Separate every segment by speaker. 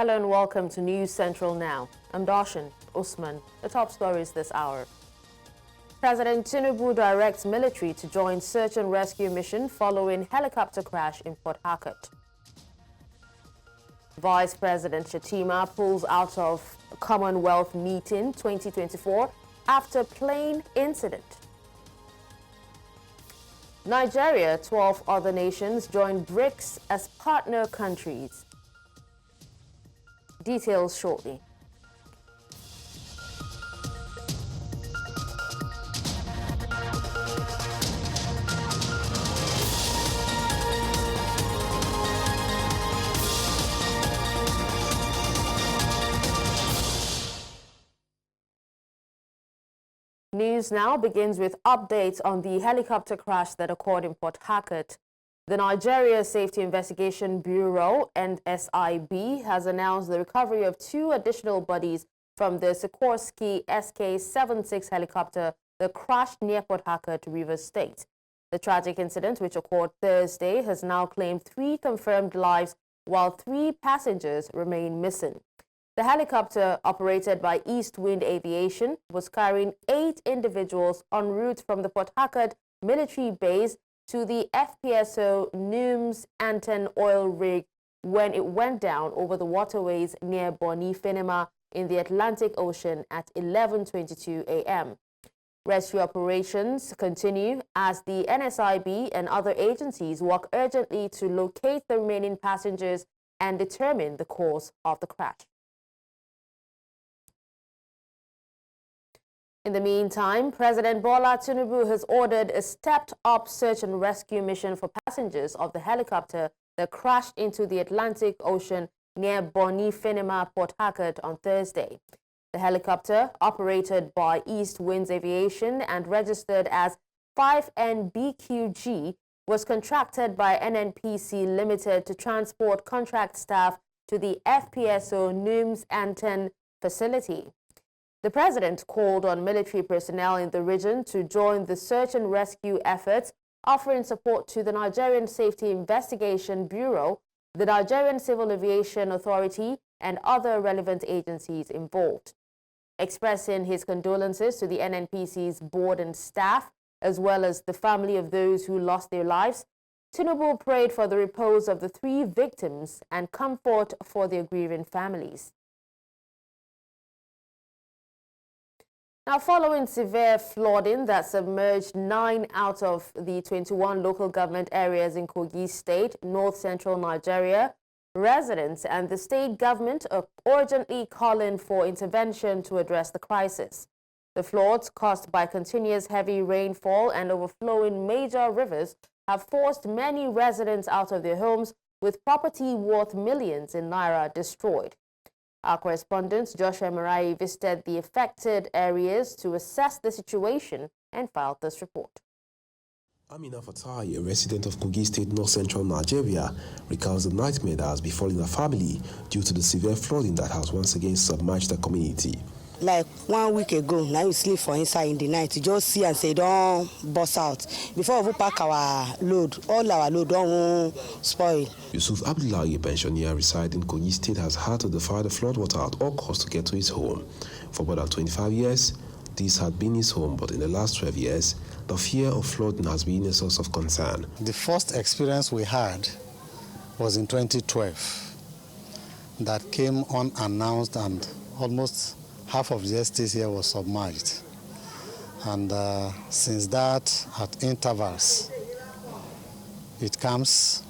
Speaker 1: Hello and welcome to News Central Now. I'm Dashen. Usman. The top stories this hour. President Tinubu directs military to join search and rescue mission following helicopter crash in Port Harcourt. Vice President Shatima pulls out of Commonwealth Meeting 2024 after plane incident. Nigeria, 12 other nations join BRICS as partner countries. Details shortly. News now begins with updates on the helicopter crash that occurred in Port Harcourt. The Nigerian Safety Investigation Bureau, NSIB, has announced the recovery of 2 additional bodies from the Sikorsky SK76 helicopter that crashed near Port Harcourt, Rivers State. The tragic incident, which occurred Thursday, has now claimed 3 confirmed lives, while 3 passengers remain missing. The helicopter, operated by East Wind Aviation, was carrying 8 individuals en route from the Port Harcourt Military Base to the FPSO NUIMS ANTAN oil rig when it went down over the waterways near Bonny Finima in the Atlantic Ocean at 11:22 a.m. Rescue operations continue as the NSIB and other agencies work urgently to locate the remaining passengers and determine the cause of the crash. In the meantime, President Bola Tinubu has ordered a stepped-up search and rescue mission for passengers of the helicopter that crashed into the Atlantic Ocean near Bonny Finima, Port Harcourt on Thursday. The helicopter, operated by East Wind Aviation and registered as 5NBQG, was contracted by NNPC Limited to transport contract staff to the FPSO NUIMS ANTAN facility. The president called on military personnel in the region to join the search and rescue efforts, offering support to the Nigerian Safety Investigation Bureau, the Nigerian Civil Aviation Authority, and other relevant agencies involved. Expressing his condolences to the NNPC's board and staff, as well as the family of those who lost their lives, Tinubu prayed for the repose of the 3 victims and comfort for their grieving families. Now, following severe flooding that submerged 9 out of the 21 local government areas in Kogi State, north-central Nigeria, residents and the state government are urgently calling for intervention to address the crisis. The floods caused by continuous heavy rainfall and overflowing major rivers have forced many residents out of their homes, with property worth millions in naira destroyed. Our correspondent, Joshua Marai, visited the affected areas to assess the situation and filed this report.
Speaker 2: Amina Fatai, a resident of Kogi State, north-central Nigeria, recounts the nightmare that has befallen her family due to the severe flooding that has once again submerged the community.
Speaker 3: Like 1 week ago, now we sleep for inside in the night. You just see and say, don't bust out. Before we pack our load, all our load don't spoil.
Speaker 2: Yusuf Abdullahi, a pensioner residing in Kogi State, has had to defy the floodwater at all costs to get to his home. For more than 25 years, this had been his home, but in the last 12 years, the fear of flooding has been a source of concern.
Speaker 4: The first experience we had was in 2012. That came unannounced, and almost half of the estate here was submerged. And since that, at intervals, it comes.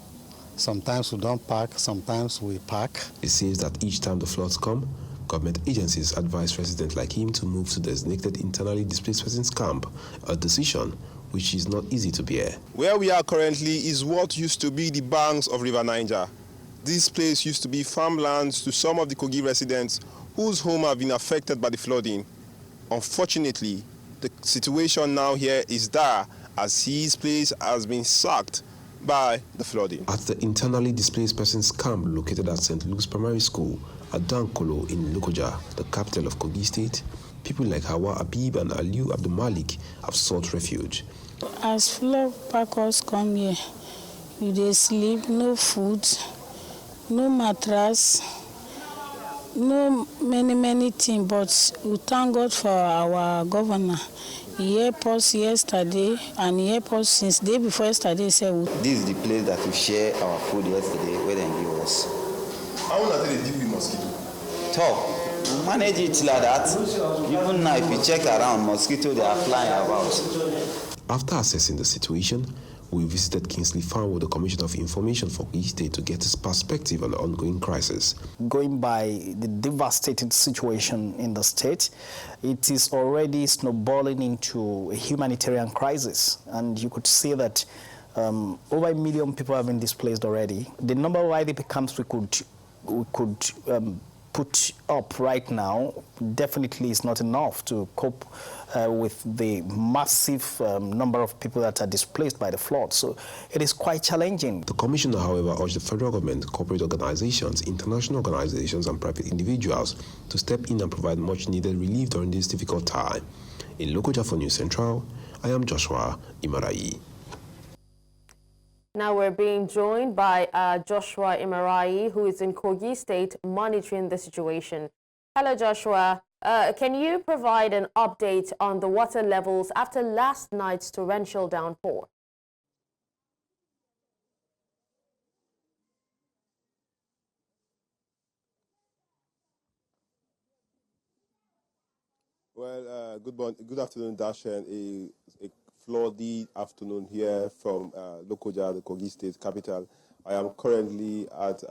Speaker 4: Sometimes we don't park, sometimes we park.
Speaker 2: It seems that each time the floods come, government agencies advise residents like him to move to designated internally displaced persons camp, a decision which is not easy to bear.
Speaker 5: Where we are currently is what used to be the banks of River Niger. This place used to be farmlands to some of the Kogi residents whose homes have been affected by the flooding. Unfortunately, the situation now here is dire as his place has been sacked by the flooding.
Speaker 2: At the internally displaced persons camp located at St. Luke's Primary School at Dankolo in Lokoja, the capital of Kogi State, people like Hawa Abib and Aliu Abdul Malik have sought refuge.
Speaker 6: As flood packers come here, they sleep, no food, no mattress, No many things, but we thank God for our governor. He helped us yesterday, and he helped us since day before yesterday.
Speaker 7: This is the place that we share our food yesterday, where they give us.
Speaker 5: How long did they deal with mosquito?
Speaker 7: Tough. We manage it like that. Even now, if you check around, mosquitoes, they are flying about.
Speaker 2: After assessing the situation, we visited Kingsley Farm with the Commissioner of Information for East State to get his perspective on the ongoing crisis.
Speaker 8: Going by the devastating situation in the state, it is already snowballing into a humanitarian crisis. And you could see that over 1 million people have been displaced already. The number of IDP camps we could put up right now definitely is not enough to cope with the massive number of people that are displaced by the flood. So it is quite challenging.
Speaker 2: The Commissioner, however, urged the federal government, corporate organizations, international organizations and private individuals to step in and provide much-needed relief during this difficult time. In Lokoja for News Central, I am Joshua Imarai.
Speaker 1: Now we're being joined by Joshua Imarai, who is in Kogi State monitoring the situation. Hello, Joshua. Can you provide an update on the water levels after last night's torrential downpour?
Speaker 5: Well, good afternoon, Dashen. A floody afternoon here from Lokoja, the Kogi State capital. I am currently at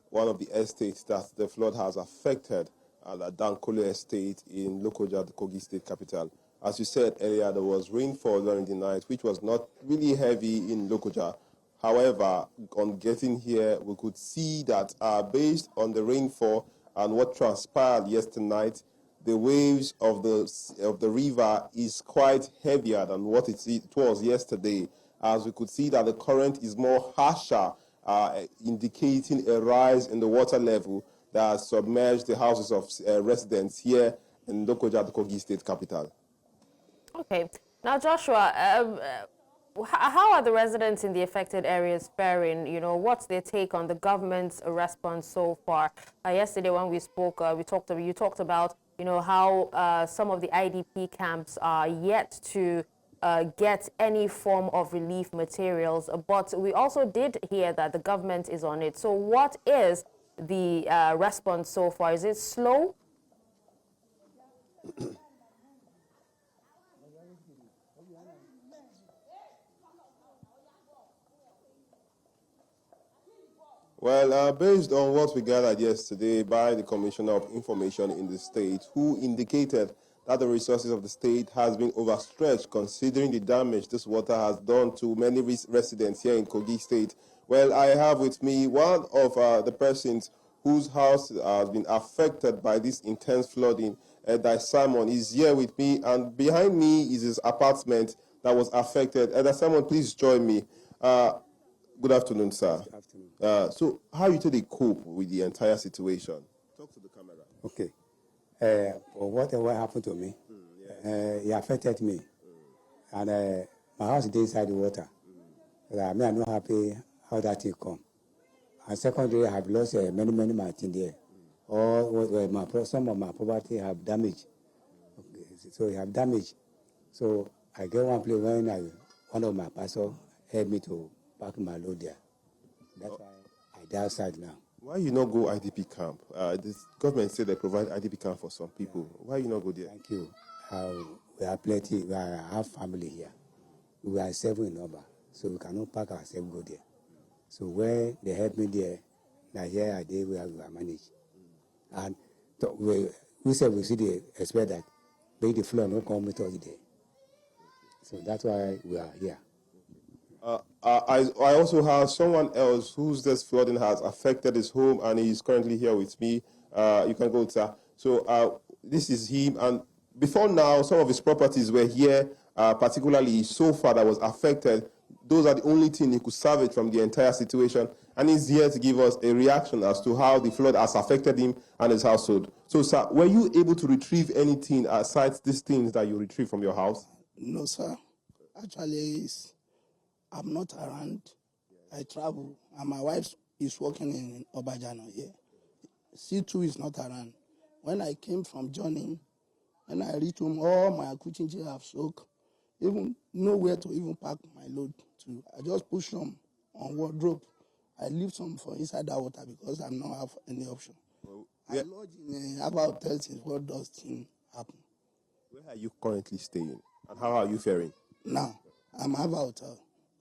Speaker 5: one of the estates that the flood has affected, the Dankole estate in Lokoja, the Kogi State capital. As you said earlier, there was rainfall during the night, which was not really heavy in Lokoja. However, on getting here, we could see that based on the rainfall and what transpired yesterday night, the waves of the river is quite heavier than what it was yesterday, as we could see that the current is more harsher, indicating a rise in the water level that has submerged the houses of residents here in Lokoja, the Kogi State capital. Okay.
Speaker 1: Now, Joshua, how are the residents in the affected areas faring? You know, what's their take on the government's response so far? Yesterday when we spoke, you talked about, you know, how some of the IDP camps are yet to get any form of relief materials. But we also did hear that the government is on it. So what is the response so far? Is it slow?
Speaker 5: Well, based on what we gathered yesterday by the Commissioner of Information in the state, who indicated that the resources of the state has been overstretched considering the damage this water has done to many residents here in Kogi State. Well, I have with me one of the persons whose house has been affected by this intense flooding. Simon is here with me, and behind me is his apartment that was affected. Simon, please join me. Good afternoon, sir.
Speaker 9: Good afternoon.
Speaker 5: So how you take cope with the entire situation? Talk to the camera.
Speaker 9: Okay. Whatever happened to me, it affected me. And my house is inside the water. I'm not happy how that thing come. And secondly, I have lost many my things there. Some of my property have damaged. Okay. So you have damage. So I get one place when one of my pastors helped me to park my load there. That's why I outside now.
Speaker 5: Why you not go IDP camp? This government said they provide IDP camp for some people. Why you not go there?
Speaker 9: Thank you. We have plenty. We have family here. We are 7 in number, so we cannot pack ourselves go there. So where they help me there, now here I did we are managed. And we said we see the expect that maybe the flood not come with us there. So that's why we are here.
Speaker 5: I also have someone else whose this flooding has affected his home, and he's currently here with me. You can go, sir. So this is him, and before now, some of his properties were here, particularly his sofa that was affected. Those are the only thing he could salvage from the entire situation, and he's here to give us a reaction as to how the flood has affected him and his household. So, sir, were you able to retrieve anything aside these things that you retrieved from your house?
Speaker 10: No, sir. Actually, I'm not around. I travel, and my wife is working in Obajano here. C2 is not around. When I came from joining, when I reached home, all my kitchen chairs have soaked. Even nowhere to even pack my load to. I just push some on wardrobe. I leave some for inside that water because I don't have any option.
Speaker 5: Well,
Speaker 10: I lodge in about hotel since what does thing happen.
Speaker 5: Where are you currently staying, and how are you faring?
Speaker 10: Now, I'm at a hotel.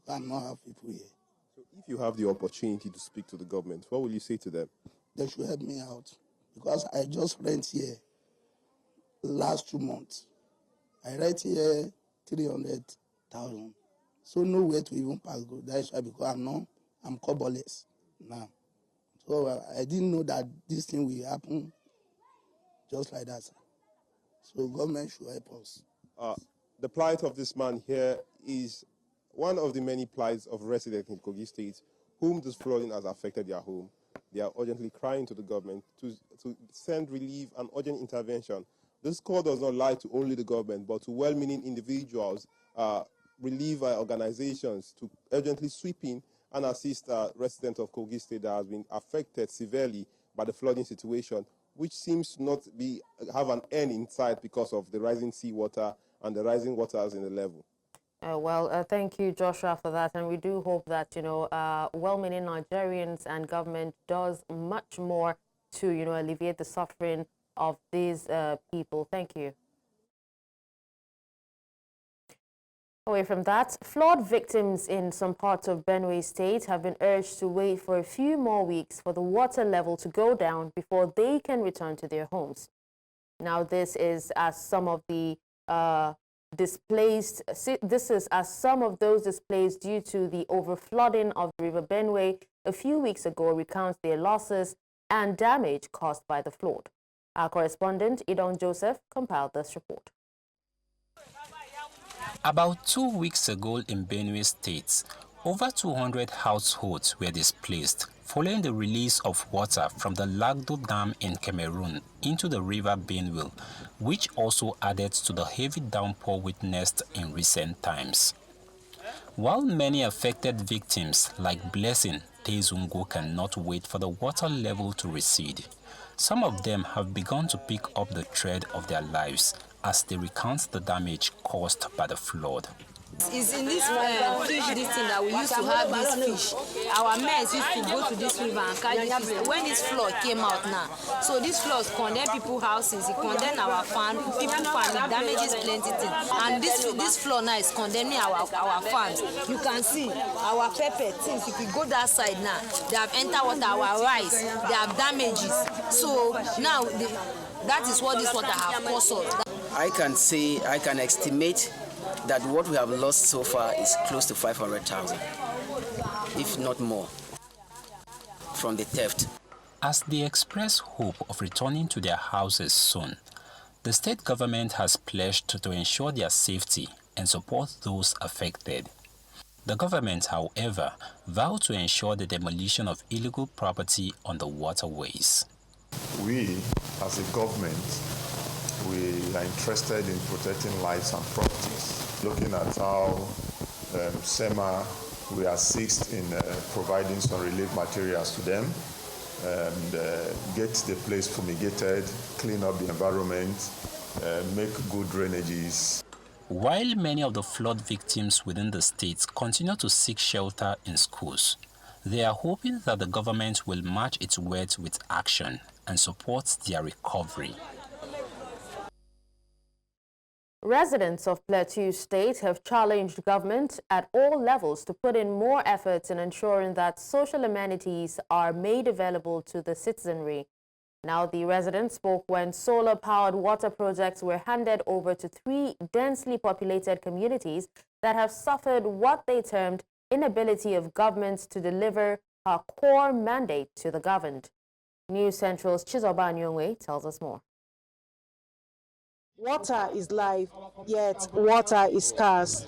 Speaker 10: I don't have people here.
Speaker 5: So if you have the opportunity to speak to the government, what will you say to them?
Speaker 10: They should help me out because I just rent here last 2 months. I rent here 300,000. So nowhere to even pass go. That's why because I'm coverless now. So I didn't know that this thing will happen just like that, sir. So government should help us.
Speaker 5: The plight of this man here is one of the many plights of residents in Kogi State whom this flooding has affected their home. They are urgently crying to the government to send relief and urgent intervention. This call does not lie to only the government, but to well-meaning individuals, relief organizations to urgently sweep in and assist residents of Kogi State that has been affected severely by the flooding situation, which seems to not have an end in sight because of the rising seawater and the rising waters in the level.
Speaker 1: Thank you, Joshua, for that. And we do hope that, well-meaning Nigerians and government does much more to, alleviate the suffering of these people. Thank you. Away from that, flood victims in some parts of Benue State have been urged to wait for a few more weeks for the water level to go down before they can return to their homes. Now, this is as some of the some of those displaced due to the overflooding of the River Benue a few weeks ago recount their losses and damage caused by the flood. Our correspondent, Idon Joseph, compiled this report.
Speaker 11: About 2 weeks ago in Benue State, over 200 households were displaced following the release of water from the Lagdo Dam in Cameroon into the River Benue, which also added to the heavy downpour witnessed in recent times. While many affected victims like Blessing Tezungo cannot wait for the water level to recede, some of them have begun to pick up the thread of their lives as they recount the damage caused by the flood.
Speaker 12: It's in this fish this thing that we used to have this fish. Our men used to go to this river and catch this fish. When this flood came out now, so this flood condemned people's houses, it condemned our farm, people's farm, it damages plenty things. And this flood now is condemning our farms. You can see our pepper things, if you go that side now, they have entered water, our rice, they have damages. So now that is what this water have caused us.
Speaker 13: I can estimate that what we have lost so far is close to 500,000, if not more, from the theft.
Speaker 11: As they express hope of returning to their houses soon, the state government has pledged to ensure their safety and support those affected. The government, however, vowed to ensure the demolition of illegal property on the waterways.
Speaker 14: We, as a government, we are interested in protecting lives and properties. Looking at how SEMA will assist in providing some relief materials to them and get the place fumigated, clean up the environment, make good drainages.
Speaker 11: While many of the flood victims within the state continue to seek shelter in schools, they are hoping that the government will match its words with action and support their recovery.
Speaker 1: Residents of Plateau State have challenged government at all levels to put in more efforts in ensuring that social amenities are made available to the citizenry. Now, the residents spoke when solar-powered water projects were handed over to 3 densely populated communities that have suffered what they termed inability of governments to deliver a core mandate to the governed. News Central's Chizoba Nyongwe tells us more.
Speaker 15: Water is life, yet water is scarce.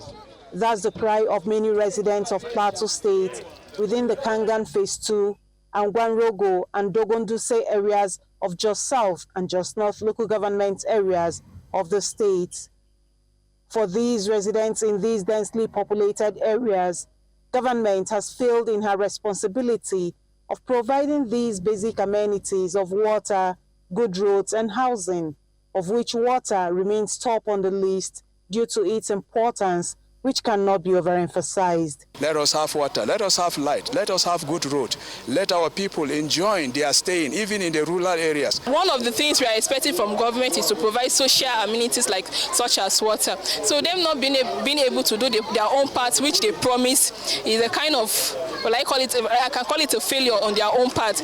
Speaker 15: That's the cry of many residents of Plateau State within the Kangan Phase 2 and Gwanrogo and Dogonduse areas of Jos South and Jos North local government areas of the state. For these residents in these densely populated areas, government has failed in her responsibility of providing these basic amenities of water, good roads, and housing, of which water remains top on the list due to its importance, which cannot be overemphasized.
Speaker 16: Let us have water, let us have light, let us have good road, let our people enjoy their staying, even in the rural areas.
Speaker 17: One of the things we are expecting from government is to provide social amenities like such as water. So them not being able to do their own part, which they promise, is a kind of, well, I can call it a failure on their own part.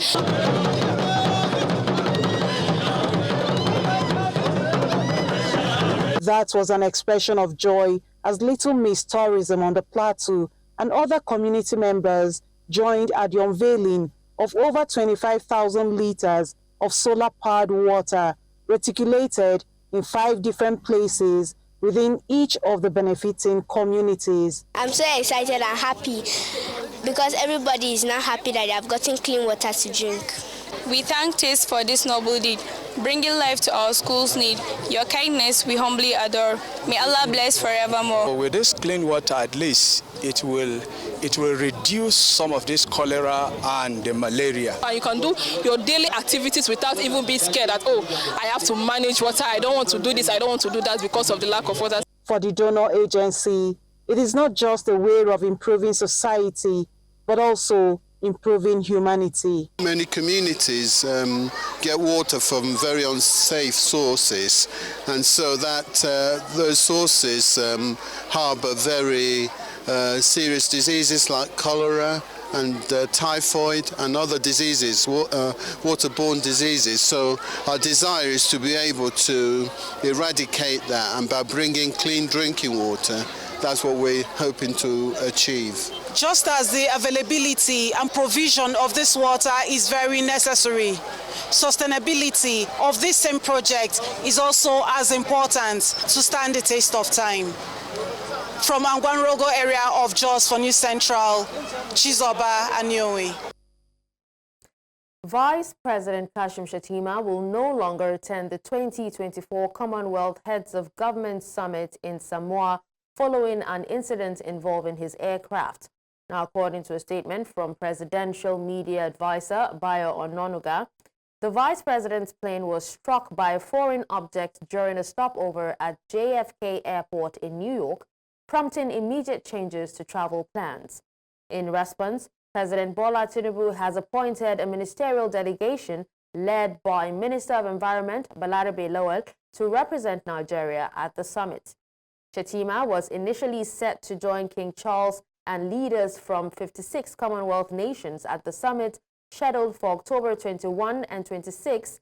Speaker 15: That was an expression of joy as Little Miss Tourism on the Plateau and other community members joined at the unveiling of over 25,000 liters of solar-powered water reticulated in 5 different places within each of the benefiting communities.
Speaker 18: I'm so excited and happy because everybody is now happy that they have gotten clean water to drink.
Speaker 19: We thank TASTE for this noble deed, bringing life to our school's need. Your kindness we humbly adore. May Allah bless forevermore.
Speaker 16: With this clean water, at least it will reduce some of this cholera and the malaria.
Speaker 17: And you can do your daily activities without even being scared that, oh, I have to manage water, I don't want to do this, I don't want to do that because of the lack of water.
Speaker 15: For the donor agency, it is not just a way of improving society, but also improving humanity.
Speaker 20: Many communities get water from very unsafe sources, and so that those sources harbour very serious diseases like cholera and typhoid and other diseases, waterborne diseases. So our desire is to be able to eradicate that, and by bringing clean drinking water, that's what we're hoping to achieve.
Speaker 15: Just as the availability and provision of this water is very necessary, sustainability of this same project is also as important to stand the test of time. From Angwanrogo area of Jos for News Central, Chizoba Anyowe.
Speaker 1: Vice President Kashim Shettima will no longer attend the 2024 Commonwealth Heads of Government Summit in Samoa following an incident involving his aircraft. Now, according to a statement from Presidential Media Advisor Bayo Ononuga, the Vice President's plane was struck by a foreign object during a stopover at JFK Airport in New York, prompting immediate changes to travel plans. In response, President Bola Tinubu has appointed a ministerial delegation led by Minister of Environment Balarabe Lowell to represent Nigeria at the summit. Shettima was initially set to join King Charles and leaders from 56 Commonwealth nations at the summit scheduled for October 21 and 26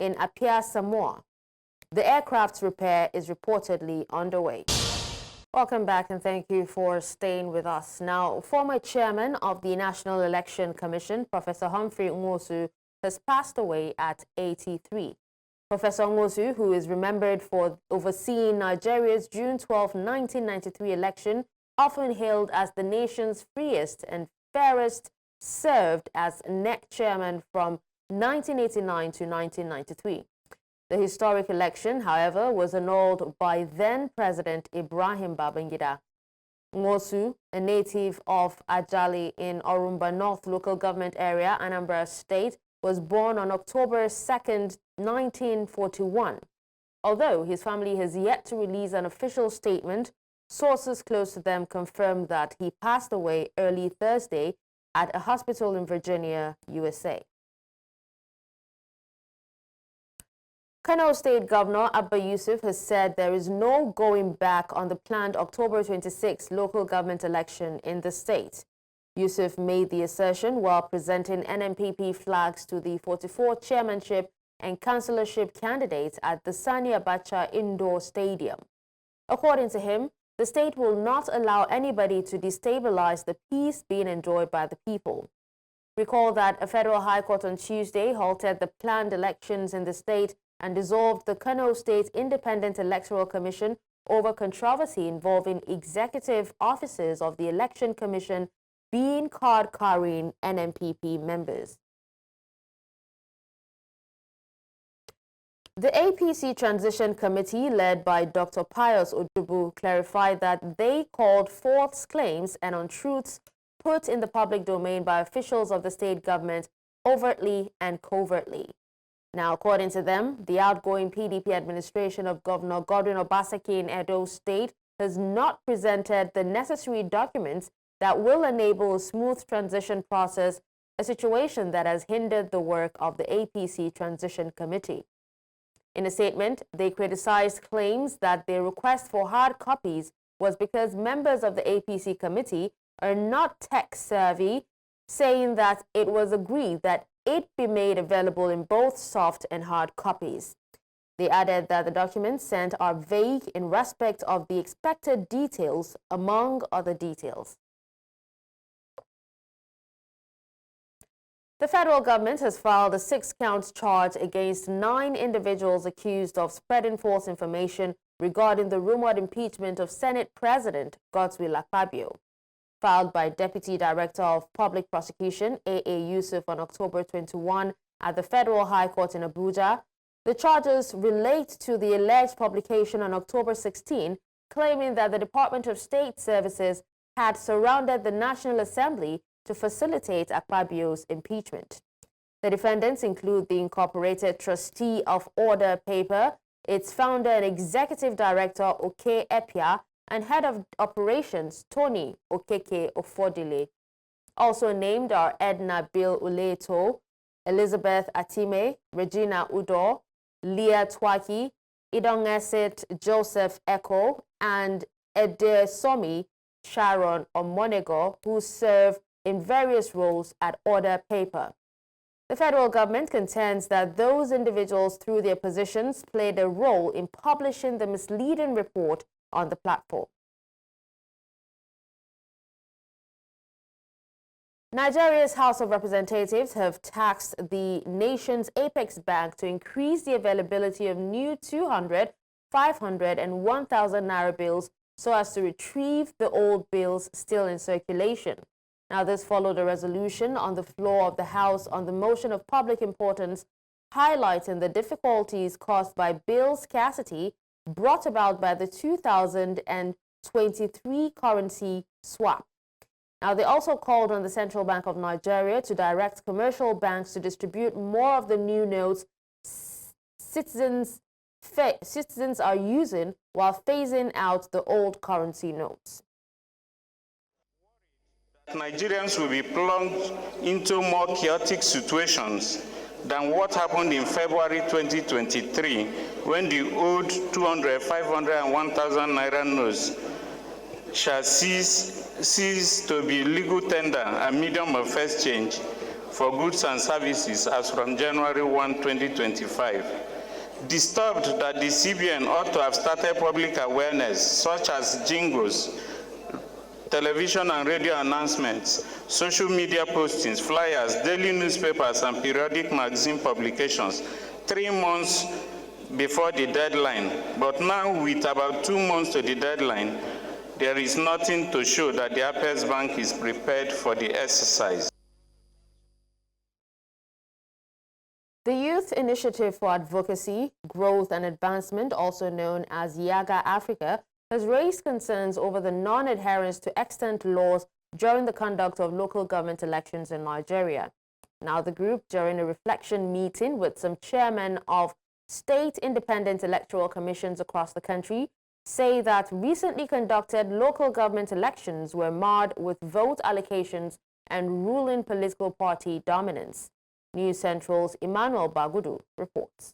Speaker 1: in Apia, Samoa. The aircraft's repair is reportedly underway. Welcome back and thank you for staying with us. Now, former chairman of the National Election Commission, Professor Humphrey Nwosu, has passed away at 83. Professor Nwosu, who is remembered for overseeing Nigeria's June 12, 1993 election, often hailed as the nation's freest and fairest, served as NEC chairman from 1989 to 1993. The historic election, however, was annulled by then-President Ibrahim Babangida. Nwosu, a native of Ajali in Orumba North local government area, Anambra State, was born on October 2, 1941. Although his family has yet to release an official statement, sources close to them confirmed that he passed away early Thursday at a hospital in Virginia, USA. Kano State Governor Abba Yusuf has said there is no going back on the planned October 26 local government election in the state. Yusuf made the assertion while presenting NNPP flags to the 44 chairmanship and councillorship candidates at the Sani Abacha Indoor Stadium. According to him, the state will not allow anybody to destabilize the peace being enjoyed by the people. Recall that a federal high court on Tuesday halted the planned elections in the state and dissolved the Kano State Independent Electoral Commission over controversy involving executive officers of the Election Commission being card-carrying NNPP members. The APC Transition Committee, led by Dr. Pius Odubu, clarified that they called false claims and untruths put in the public domain by officials of the state government overtly and covertly. Now, according to them, the outgoing PDP administration of Governor Godwin Obaseki in Edo State has not presented the necessary documents that will enable a smooth transition process, a situation that has hindered the work of the APC Transition Committee. In a statement, they criticized claims that their request for hard copies was because members of the APC committee are not tech-savvy, saying that it was agreed that it be made available in both soft and hard copies. They added that the documents sent are vague in respect of the expected details, among other details. The federal government has filed a 6-count charge against 9 individuals accused of spreading false information regarding the rumored impeachment of Senate President Godswill Akpabio. Filed by Deputy Director of Public Prosecution A.A. Yusuf on October 21 at the Federal High Court in Abuja, the charges relate to the alleged publication on October 16, claiming that the Department of State Services had surrounded the National Assembly to facilitate Akpabio's impeachment. The defendants include the Incorporated Trustee of Order Paper, its founder and executive director Oke Epia, and head of operations Tony Okeke Ofodile. Also named are Edna Bill Uleto, Elizabeth Atime, Regina Udo, Leah Twaki, Idongesit Joseph Echo, and Edesomi Sharon Omonego, who serve in various roles at Order Paper. The federal government contends that those individuals, through their positions, played a role in publishing the misleading report on the platform. Nigeria's House of Representatives have tasked the nation's apex bank to increase the availability of new 200, 500, and 1,000 naira bills so as to retrieve the old bills still in circulation. Now, this followed a resolution on the floor of the House on the motion of public importance, highlighting the difficulties caused by bill scarcity brought about by the 2023 currency swap. Now, they also called on the Central Bank of Nigeria to direct commercial banks to distribute more of the new notes citizens are using while phasing out the old currency notes.
Speaker 21: Nigerians will be plunged into more chaotic situations than what happened in February 2023, when the old 200, 500, and 1,000 naira notes shall cease to be legal tender and medium of exchange for goods and services as from January 1, 2025. Disturbed that the CBN ought to have started public awareness, such as jingles, television and radio announcements, social media postings, flyers, daily newspapers, and periodic magazine publications 3 months before the deadline. But now, with about 2 months to the deadline, there is nothing to show that the Apex Bank is prepared for the exercise.
Speaker 1: The Youth Initiative for Advocacy, Growth and Advancement, also known as YAGA Africa, has raised concerns over the non-adherence to extant laws during the conduct of local government elections in Nigeria. Now, the group, during a reflection meeting with some chairmen of state independent electoral commissions across the country, say that recently conducted local government elections were marred with vote allocations and ruling political party dominance. News Central's Emmanuel Bagudu reports.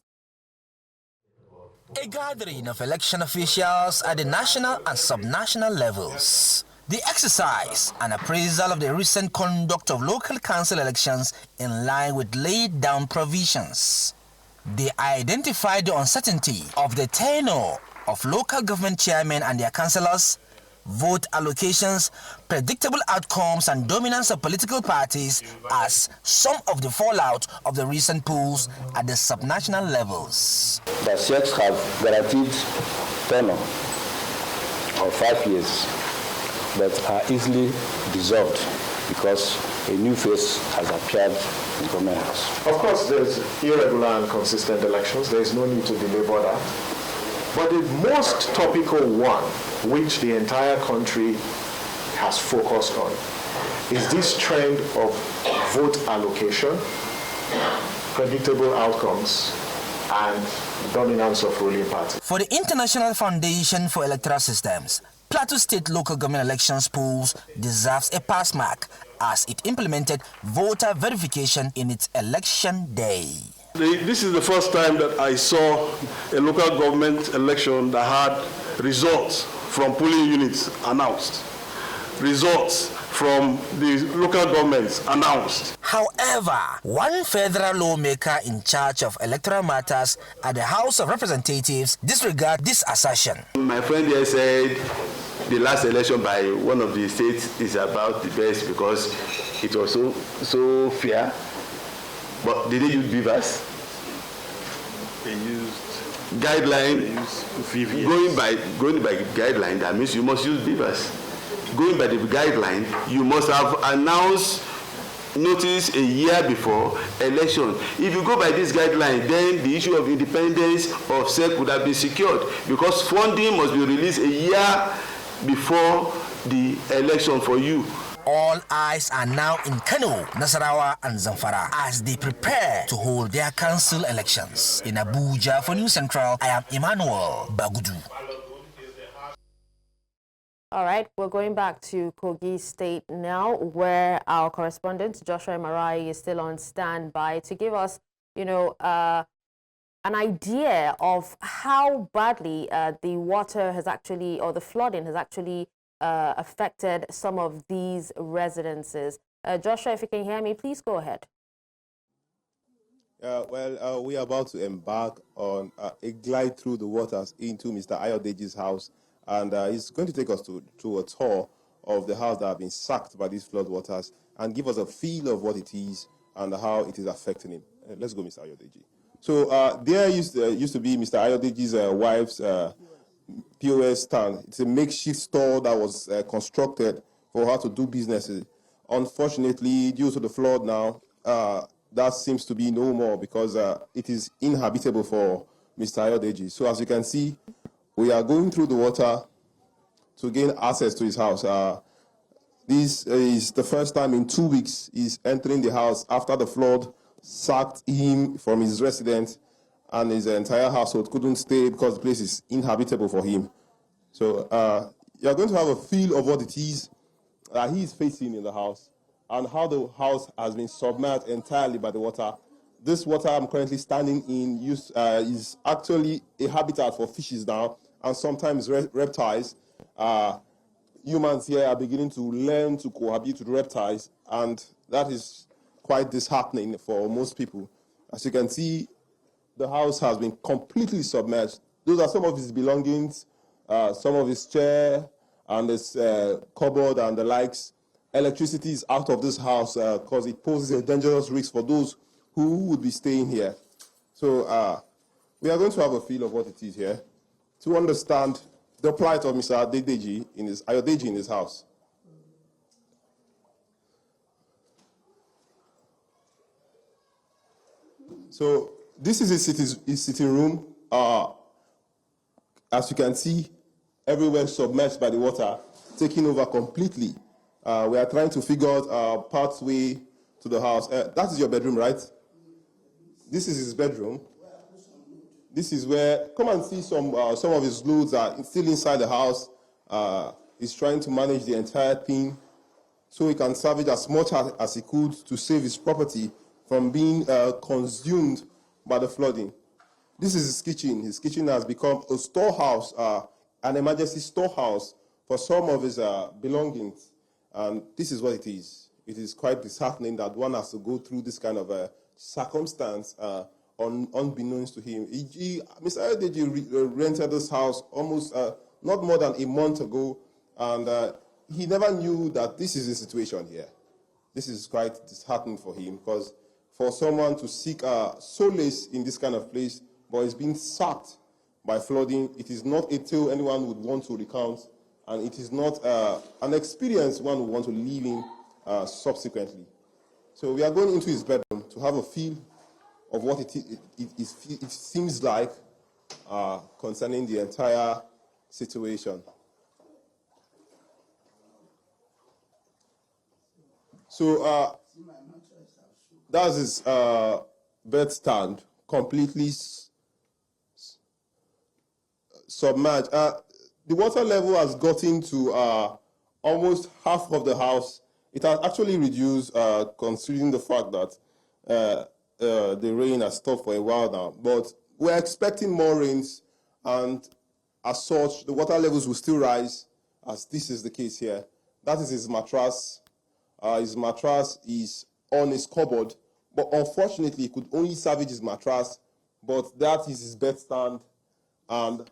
Speaker 22: A gathering of election officials at the national and subnational levels. The exercise and appraisal of the recent conduct of local council elections in line with laid down provisions. They identified the uncertainty of the tenure of local government chairmen and their councillors, vote allocations, predictable outcomes, and dominance of political parties as some of the fallout of the recent polls at the subnational levels.
Speaker 23: The SECs have guaranteed tenure of 5 years, but are easily dissolved because a new face has appeared in the government house.
Speaker 24: Of course, there's irregular and consistent elections. There is no need to belabor that. But the most topical one, which the entire country has focused on, is this trend of vote allocation, predictable outcomes, and dominance of ruling party.
Speaker 22: For the International Foundation for Electoral Systems, Plateau State local government elections polls deserves a pass mark as it implemented voter verification in its election day.
Speaker 3: This is the first time that I saw a local government election that had results from polling units announced, results from the local governments announced.
Speaker 22: However, one federal lawmaker in charge of electoral matters at the House of Representatives disregarded this assertion.
Speaker 4: My friend here said the last election by one of the states is about the best because it was so fair. But did they use beavers?
Speaker 3: They used
Speaker 4: guideline. Going by guideline, that means you must use beavers. Going by the guideline, you must have announced notice a year before election. If you go by this guideline, then the issue of independence of SEC would have been secured because funding must be released a year before the election for you.
Speaker 22: All eyes are now in Kano, Nasarawa and Zamfara as they prepare to hold their council elections. In Abuja for News Central, I am Emmanuel Bagudu.
Speaker 1: All right, we're going back to Kogi State now, where our correspondent Joshua Marai is still on standby to give us, an idea of how badly the water has actually, or the flooding has actually affected some of these residences. Joshua, if you can hear me, please go ahead.
Speaker 5: We are about to embark on a glide through the waters into Mr. Ayodeji's house, and he's going to take us to a tour of the house that have been sacked by these flood waters and give us a feel of what it is and how it is affecting him. Let's go, Mr. Ayodeji. So there used to be Mr. Ayodeji's wife's POS stand. It's a makeshift store that was constructed for her to do businesses. Unfortunately, due to the flood now, that seems to be no more because it is inhabitable for Mr. Ayodeji. So as you can see, we are going through the water to gain access to his house. This is the first time in 2 weeks he's entering the house after the flood sacked him from his residence, and his entire household couldn't stay because the place is inhabitable for him. So you're going to have a feel of what it is that he is facing in the house and how the house has been submerged entirely by the water. This water I'm currently standing in is actually a habitat for fishes now, and sometimes reptiles. Humans here are beginning to learn to cohabit with reptiles, and that is quite disheartening for most people. As you can see, the house has been completely submerged. Those are some of his belongings, some of his chair and his cupboard and the likes. Electricity is out of this house because it poses a dangerous risk for those who would be staying here. So we are going to have a feel of what it is here to understand the plight of Mr. Ayodeji in his house. So this is his sitting room. As you can see, everywhere submerged by the water, taking over completely. We are trying to figure out our pathway to the house. That is your bedroom, right? This is his bedroom. This is where, come and see some of his loads are still inside the house. He's trying to manage the entire thing so he can salvage as much as he could to save his property from being consumed by the flooding. This is his kitchen. His kitchen has become a storehouse, an emergency storehouse for some of his belongings. And this is what it is. It is quite disheartening that one has to go through this kind of circumstance unbeknownst to him. Mr. Ayodeji rented this house almost not more than a month ago, and he never knew that this is the situation here. This is quite disheartening for him, because for someone to seek solace in this kind of place, but is being sacked by flooding, it is not a tale anyone would want to recount, and it is not an experience one would want to live in subsequently. So we are going into his bedroom to have a feel of what it seems like concerning the entire situation. So that's his bed stand, completely submerged. The water level has gotten to almost half of the house. It has actually reduced, considering the fact that the rain has stopped for a while now. But we're expecting more rains, and as such, the water levels will still rise, as this is the case here. That is his mattress. His mattress is on his cupboard, but unfortunately, he could only salvage his mattress, but that is his bedstand. And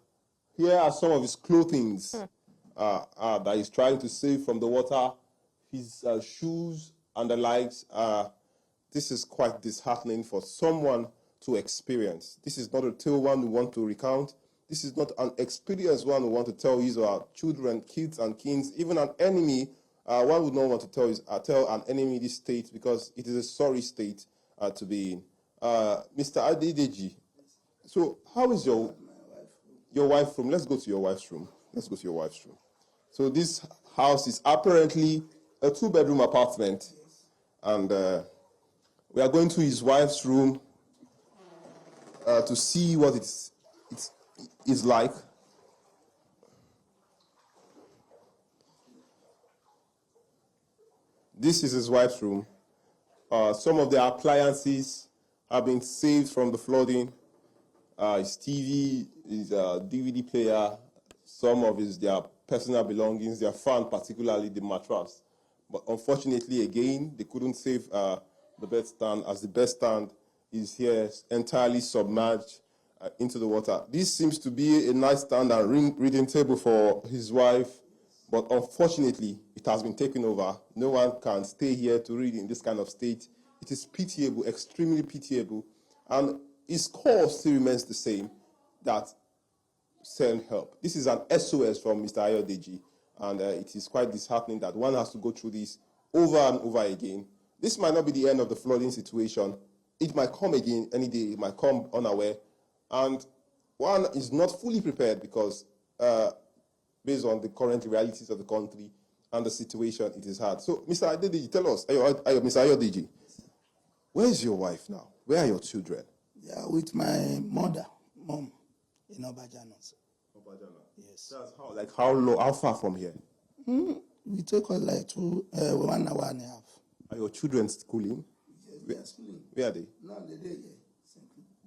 Speaker 5: here are some of his clothing that he's trying to save from the water, his shoes and the likes. This is quite disheartening for someone to experience. This is not a tale one we want to recount. This is not an experience one we want to tell his or our children, kids and kings, even an enemy. One would not want to tell an enemy this state, because it is a sorry state to be in. Mr. Adedeji, so how is your wife's room? Let's go to your wife's room. Let's go to your wife's room. So this house is apparently a 2-bedroom apartment, and we are going to his wife's room to see what it is like. This is his wife's room. Some of the appliances have been saved from the flooding. His TV, his DVD player, some of their personal belongings, their fan, particularly the mattress. But unfortunately, again, they couldn't save the bedstand, as the bedstand is here entirely submerged into the water. This seems to be a nightstand and reading table for his wife, but unfortunately, it has been taken over. No one can stay here to read in this kind of state. It is pitiable, extremely pitiable, and his call still remains the same, that send help. This is an SOS from Mr. Ayodeji, and it is quite disheartening that one has to go through this over and over again. This might not be the end of the flooding situation. It might come again any day. It might come unaware, and one is not fully prepared because based on the current realities of the country and the situation, it is hard. So, Mr. Ayodeji, tell us, Mr. Ayodeji, where is your wife now? Where are your children?
Speaker 10: Yeah, with my mom, in Obajana.
Speaker 5: Yes. That's how far from here?
Speaker 10: We take us like 1 hour and a half.
Speaker 5: Are your children schooling?
Speaker 10: Yes, they are schooling.
Speaker 5: Where are they?
Speaker 10: No, they're here.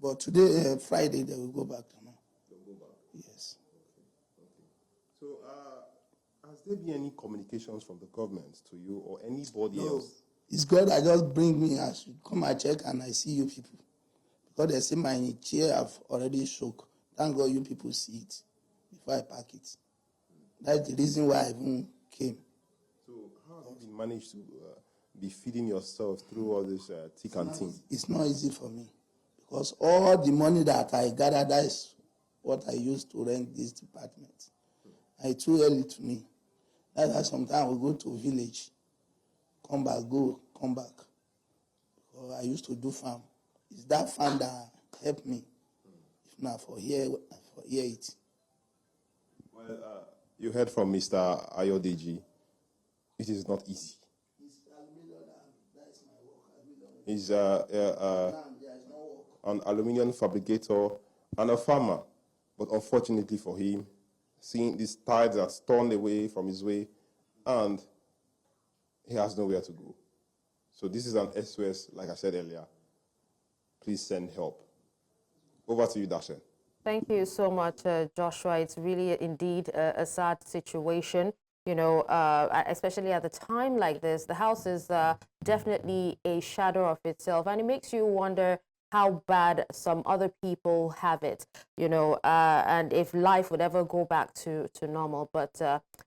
Speaker 10: But today, Friday, they will go back.
Speaker 5: They'll go back?
Speaker 10: Yes.
Speaker 5: Okay. So, has there been any communications from the government to you or anybody else?
Speaker 10: It's God that just bring me. I should come and check and I see you people. Because they say my chair have already shook. Thank God you people see it before I pack it. That's the reason why I even came.
Speaker 5: So how have you managed to be feeding yourself through all this thick and thin?
Speaker 10: It's not easy for me. Because all the money that I gathered, that is what I used to rent this department. It's too early to me. That's why sometimes we go to village. Come back. Because I used to do farm. It's that farm that helped me. If not for here it.
Speaker 5: Well, you heard from Mr. Ayodeji. It is not easy. He's an aluminium fabricator and a farmer. But unfortunately for him, seeing these tides are torn away from his way, and he has nowhere to go. So this is an SOS, like I said earlier. Please send help. Over to you, Dashen.
Speaker 1: Thank you so much, Joshua. It's really indeed a sad situation, you know, especially at a time like this. The house is definitely a shadow of itself, and it makes you wonder how bad some other people have it, you know, and if life would ever go back to normal. But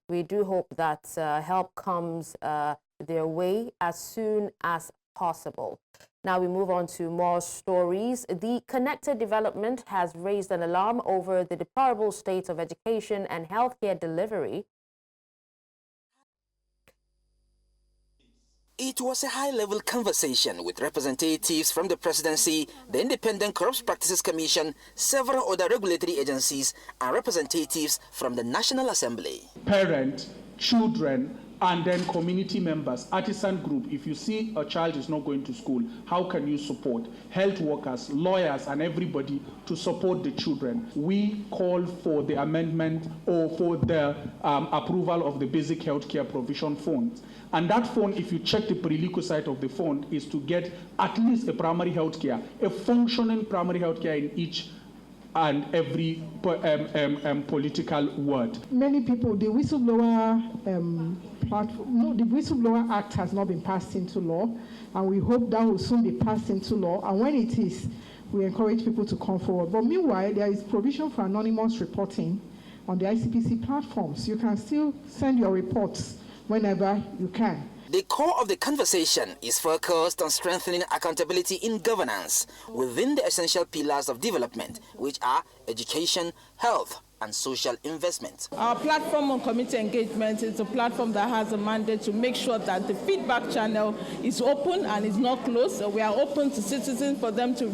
Speaker 1: we do hope that help comes their way as soon as possible. Now we move on to more stories. The connected development has raised an alarm over the deplorable state of education and healthcare delivery.
Speaker 22: It was a high-level conversation with representatives from the Presidency, the Independent Corrupt Practices Commission, several other regulatory agencies, and representatives from the National Assembly.
Speaker 2: Parents, children, And then community members, artisan group, if you see a child is not going to school, how can you support? Health workers, lawyers, and everybody to support the children. We call for the amendment or for the approval of the Basic Healthcare Provision Fund. And that fund, if you check the prerequisite of the fund, is to get at least a primary healthcare, a functioning primary healthcare in each and every political ward.
Speaker 6: Many people, the whistleblower platform, the Whistleblower Act has not been passed into law, and we hope that will soon be passed into law. And when it is, we encourage people to come forward. But meanwhile, there is provision for anonymous reporting on the ICPC platforms. You can still send your reports whenever you can.
Speaker 22: The core of the conversation is focused on strengthening accountability in governance within the essential pillars of development, which are education, health, and social investment.
Speaker 7: Our platform on community engagement is a platform that has a mandate to make sure that the feedback channel is open and is not closed. So we are open to citizens for them to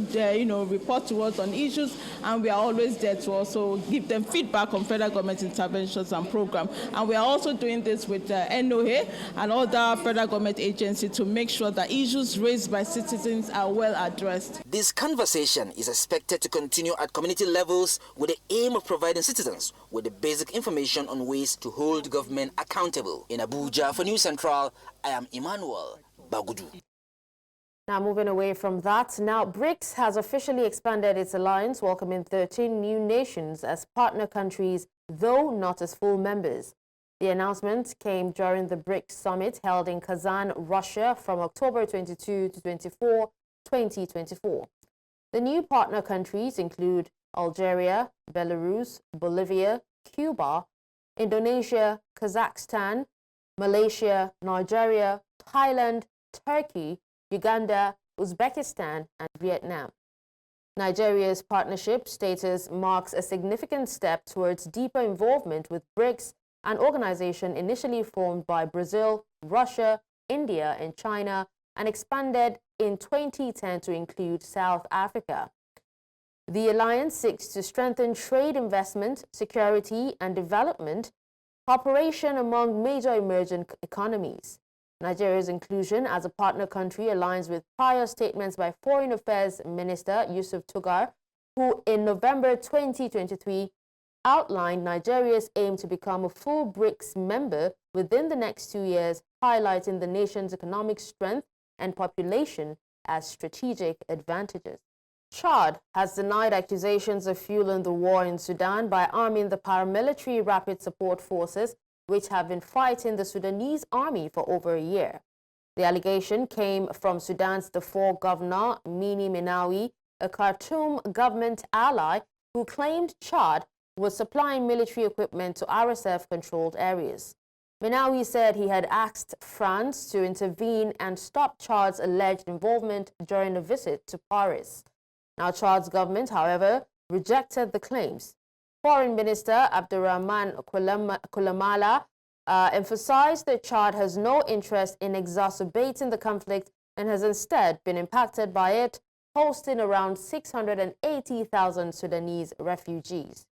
Speaker 7: report to us on issues, and we are always there to also give them feedback on federal government interventions and programs. And we are also doing this with NOA and other federal government agencies to make sure that issues raised by citizens are well addressed.
Speaker 22: This conversation is expected to continue at community levels with the aim of providing citizens with the basic information on ways to hold government accountable. In Abuja for News Central, I am Emmanuel Bagudu.
Speaker 1: Now moving away from that, now BRICS has officially expanded its alliance, welcoming 13 new nations as partner countries, though not as full members. The announcement came during the BRICS summit held in Kazan, Russia from October 22 to 24, 2024. The new partner countries include Algeria, Belarus, Bolivia, Cuba, Indonesia, Kazakhstan, Malaysia, Nigeria, Thailand, Turkey, Uganda, Uzbekistan, and Vietnam. Nigeria's partnership status marks a significant step towards deeper involvement with BRICS, an organization initially formed by Brazil, Russia, India, and China, and expanded in 2010 to include South Africa. The alliance seeks to strengthen trade, investment, security, and development cooperation among major emerging economies. Nigeria's inclusion as a partner country aligns with prior statements by Foreign Affairs Minister Yusuf Tugar, who in November 2023 outlined Nigeria's aim to become a full BRICS member within the next 2 years, highlighting the nation's economic strength and population as strategic advantages. Chad has denied accusations of fueling the war in Sudan by arming the paramilitary rapid support forces, which have been fighting the Sudanese army for over a year. The allegation came from Sudan's default governor, Mini Minawi, a Khartoum government ally who claimed Chad was supplying military equipment to RSF-controlled areas. Minawi said he had asked France to intervene and stop Chad's alleged involvement during a visit to Paris. Now, Chad's government, however, rejected the claims. Foreign Minister Abdurrahman Kulamala emphasized that Chad has no interest in exacerbating the conflict and has instead been impacted by it, hosting around 680,000 Sudanese refugees.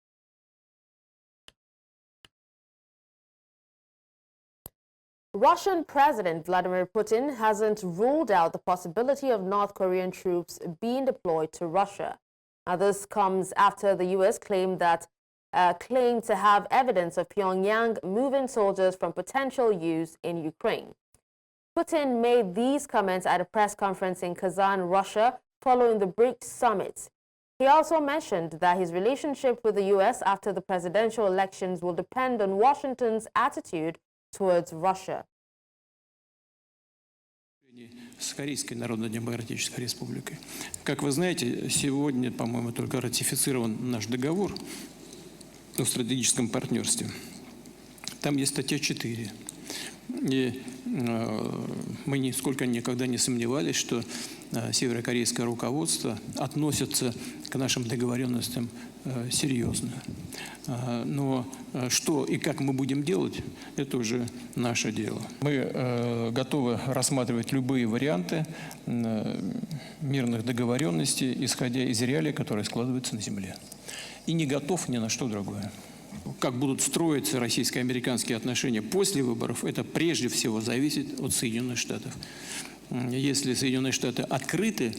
Speaker 1: Russian President Vladimir Putin hasn't ruled out the possibility of North Korean troops being deployed to Russia. Now, this comes after the U.S. claimed to have evidence of Pyongyang moving soldiers from potential use in Ukraine. Putin made these comments at a press conference in Kazan, Russia, following the BRICS summit. He also mentioned that his relationship with the U.S. after the presidential elections will depend on Washington's attitude towards Russia.
Speaker 8: С Корейской Народно-Демократической Республикой. Как вы знаете, сегодня, по-моему, только ратифицирован наш договор о стратегическом партнерстве. Там есть статья 4. И мы нисколько никогда не сомневались, что северокорейское руководство относится к нашим договоренностям серьезно. Но что и как мы будем делать, это уже наше дело. Мы готовы рассматривать любые варианты мирных договоренностей, исходя из реалий, которые складываются на земле. И не готов ни на что другое. Как будут строиться российско-американские отношения после выборов, это прежде всего зависит от Соединенных Штатов. Если Соединенные Штаты открыты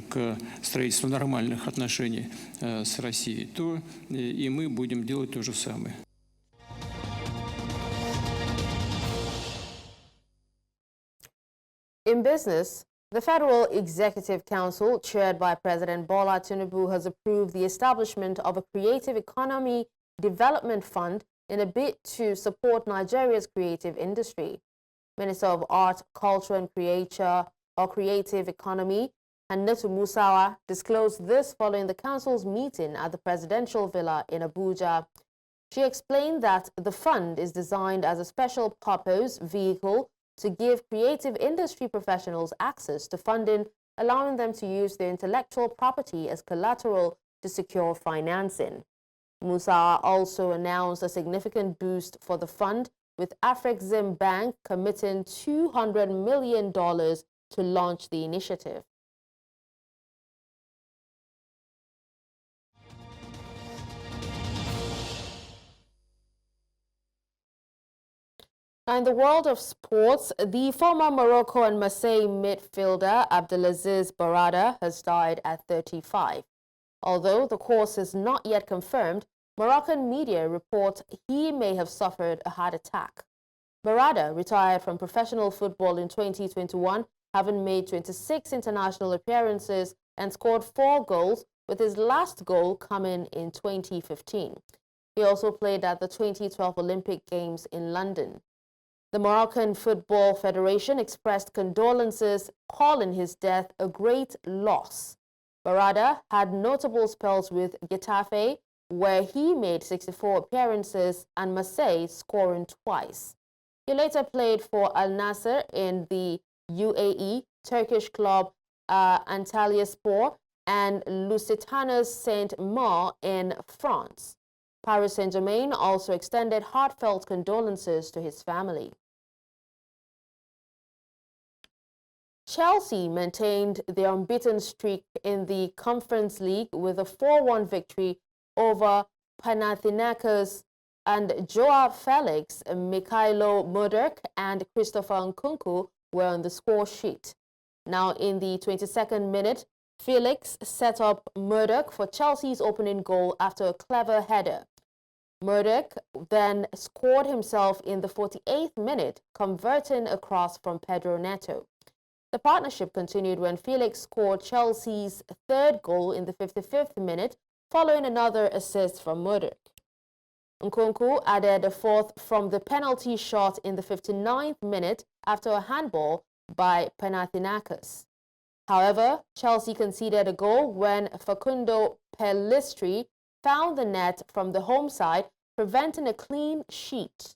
Speaker 8: к строительству нормальных отношений с Россией, то и мы будем делать то же самое.
Speaker 1: In business, the Federal Executive Council, chaired by President Bola Tinubu, has approved the establishment of a Creative Economy Development Fund in a bid to support Nigeria's creative industry. Minister of Art, Culture and Creative Economy, Hannatu Musawa, disclosed this following the council's meeting at the Presidential Villa in Abuja. She explained that the fund is designed as a special purpose vehicle to give creative industry professionals access to funding, allowing them to use their intellectual property as collateral to secure financing. Musa also announced a significant boost for the fund, with Afrexim Bank committing $200 million to launch the initiative. In the world of sports, the former Morocco and Marseille midfielder Abdelaziz Barada has died at 35. Although the cause is not yet confirmed, Moroccan media report he may have suffered a heart attack. Barada retired from professional football in 2021, having made 26 international appearances and scored 4 goals, with his last goal coming in 2015. He also played at the 2012 Olympic Games in London. The Moroccan Football Federation expressed condolences, calling his death a great loss. Barada had notable spells with Getafe, where he made 64 appearances, and Marseille, scoring twice. He later played for Al Nassr in the UAE, Turkish club Antalyaspor, and Lusitanos Saint-Maur in France. Paris Saint-Germain also extended heartfelt condolences to his family. Chelsea maintained their unbeaten streak in the Conference League with a 4-1 victory over Panathinaikos, and Joao Felix, Mikhailo Mudryk, and Christopher Nkunku were on the score sheet. Now, in the 22nd minute, Felix set up Mudryk for Chelsea's opening goal after a clever header. Mudryk then scored himself in the 48th minute, converting a cross from Pedro Neto. The partnership continued when Felix scored Chelsea's 3rd goal in the 55th minute, following another assist from Mudryk. Nkunku added a 4th from the penalty shot in the 59th minute after a handball by Panathinaikos. However, Chelsea conceded a goal when Facundo Pellistri found the net from the home side, preventing a clean sheet.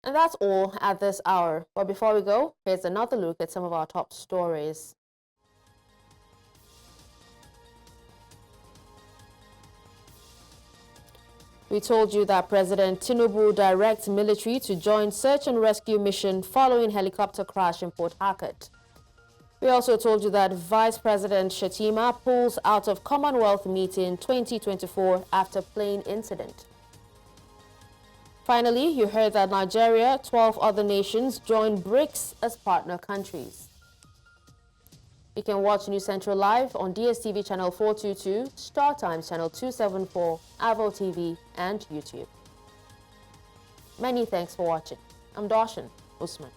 Speaker 1: And that's all at this hour. But before we go, here's another look at some of our top stories. We told you that President Tinubu directs military to join search and rescue mission following helicopter crash in Port Harcourt. We also told you that Vice President Shettima pulls out of Commonwealth meeting 2024 after plane incident. Finally, you heard that Nigeria, 12 other nations join BRICS as partner countries. You can watch News Central live on DSTV channel 422, Star Times channel 274, Avo TV, and YouTube. Many thanks for watching. I'm Dashen, Usman.